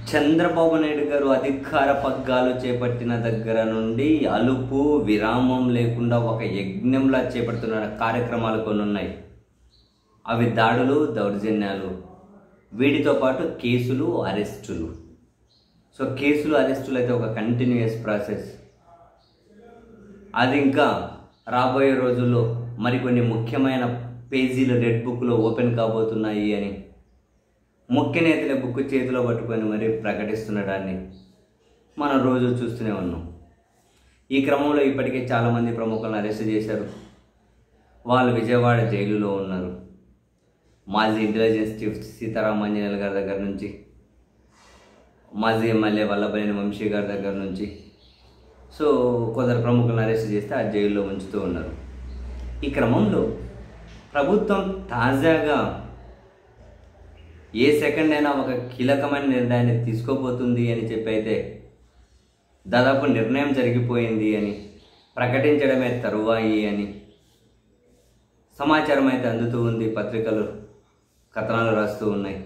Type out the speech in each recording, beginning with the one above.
చంద్రబాబు నాయుడు గారు అధికార పగ్గాలు చేపట్టిన దగ్గర నుండి అలుపు విరామం లేకుండా ఒక యజ్ఞంలా చేపడుతున్న కార్యక్రమాలు కొన్ని ఉన్నాయి. అవి దాడులు, దౌర్జన్యాలు, వీటితో పాటు కేసులు, అరెస్టులు. సో కేసులు, అరెస్టులు అయితే ఒక కంటిన్యూయస్ ప్రాసెస్. అది ఇంకా రాబోయే రోజుల్లో మరికొన్ని ముఖ్యమైన పేజీలు రెడ్ బుక్లో ఓపెన్ కాబోతున్నాయి అని ముఖ్య నేతల బుక్ చేతిలో పట్టుకొని మరీ ప్రకటిస్తుండడాన్ని మనం రోజు చూస్తూనే ఉన్నాం. ఈ క్రమంలో ఇప్పటికే చాలామంది ప్రముఖులను అరెస్ట్ చేశారు. వాళ్ళు విజయవాడ జైలులో ఉన్నారు. మాజీ ఇంటెలిజెన్స్ చీఫ్ సీతారామాంజనేయులు గారి దగ్గర నుంచి, మాజీ ఎమ్మెల్యే వల్లభనేని వంశీ గారి దగ్గర నుంచి సో కొందరు ప్రముఖులను అరెస్ట్ చేస్తే ఆ జైల్లో ఉంచుతూ ఉన్నారు. ఈ క్రమంలో ప్రభుత్వం తాజాగా ఏ సెకండ్ అయినా ఒక కీలకమైన నిర్ణయాన్ని తీసుకోబోతుంది అని చెప్పి అయితే దాదాపు నిర్ణయం జరిగిపోయింది అని ప్రకటించడమే తరువాయి అని సమాచారం అయితే అందుతూ ఉంది. పత్రికలు కథనాలు రాస్తూ ఉన్నాయి.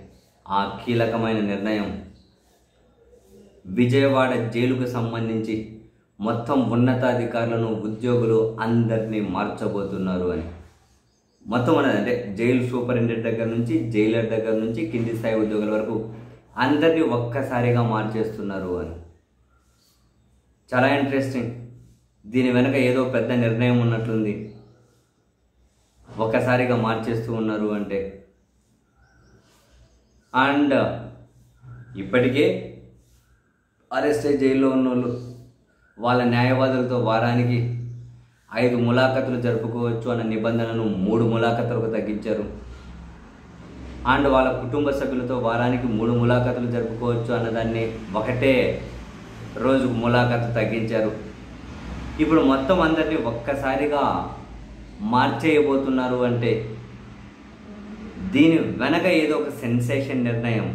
ఆ కీలకమైన నిర్ణయం విజయవాడ జైలుకు సంబంధించి మొత్తం ఉన్నతాధికారులను, ఉద్యోగులు అందరినీ మార్చబోతున్నారు అని. మొత్తం అంటే జైలు సూపరింటెండెంట్ దగ్గర నుంచి, జైలర్ దగ్గర నుంచి, కింది స్థాయి ఉద్యోగుల వరకు అందరినీ ఒక్కసారిగా మార్చేస్తున్నారు అని. చాలా ఇంట్రెస్టింగ్. దీని వెనక ఏదో పెద్ద నిర్ణయం ఉన్నట్లుంది. ఒక్కసారిగా మార్చేస్తూ ఉన్నారు అంటే. అండ్ ఇప్పటికే అరెస్ట్ అయ్యి జైల్లో ఉన్నోళ్ళు వాళ్ళ న్యాయవాదులతో వారానికి 5 ములాఖతులు జరుపుకోవచ్చు అన్న నిబంధనను 3 ములాఖతులకు తగ్గించారు. అండ్ వాళ్ళ కుటుంబ సభ్యులతో వారానికి 3 ములాఖతులు జరుపుకోవచ్చు అన్నదాన్ని ఒకటే రోజుకు ములాఖతు తగ్గించారు. ఇప్పుడు మొత్తం అందరినీ ఒక్కసారిగా మార్చేయబోతున్నారు అంటే దీని వెనక ఏదో ఒక సెన్సేషన్ నిర్ణయం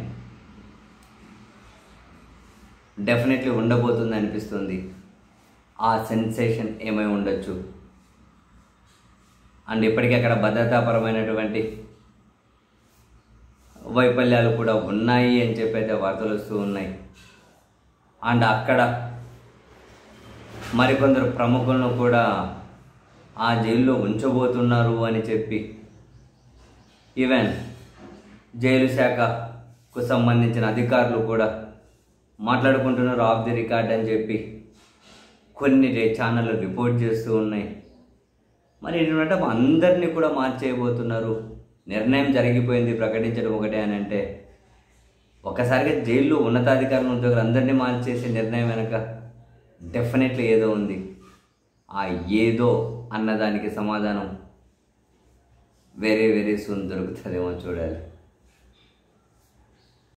డెఫినెట్లీ ఉండబోతుంది అనిపిస్తుంది. ఆ సెన్సేషన్ ఏమై ఉండొచ్చు. అండ్ ఇప్పటికీ అక్కడ భద్రతాపరమైనటువంటి వైఫల్యాలు కూడా ఉన్నాయి అని చెప్పి అయితే వార్తలు వస్తూ ఉన్నాయి. అండ్ అక్కడ మరికొందరు ప్రముఖులను కూడా ఆ జైల్లో ఉంచబోతున్నారు అని చెప్పి ఈవెన్ జైలు శాఖకు సంబంధించిన అధికారులు కూడా మాట్లాడుకుంటున్నారు ఆఫ్ ది రికార్డ్ అని చెప్పి కొన్ని ఛానళ్ళు రిపోర్ట్ చేస్తూ ఉన్నాయి. మరి ఏంటంటే అందరినీ కూడా మార్చేయబోతున్నారు. నిర్ణయం జరిగిపోయింది, ప్రకటించడం ఒకటే అని అంటే ఒక్కసారిగా జైల్లో ఉన్నతాధికారులు, ఉద్యోగులు అందరినీ మార్చేసే నిర్ణయం వెనక డెఫినెట్లీ ఏదో ఉంది. ఆ ఏదో అన్నదానికి సమాధానం వెరీ వెరీ సూన్ దొరుకుతుందేమో చూడాలి.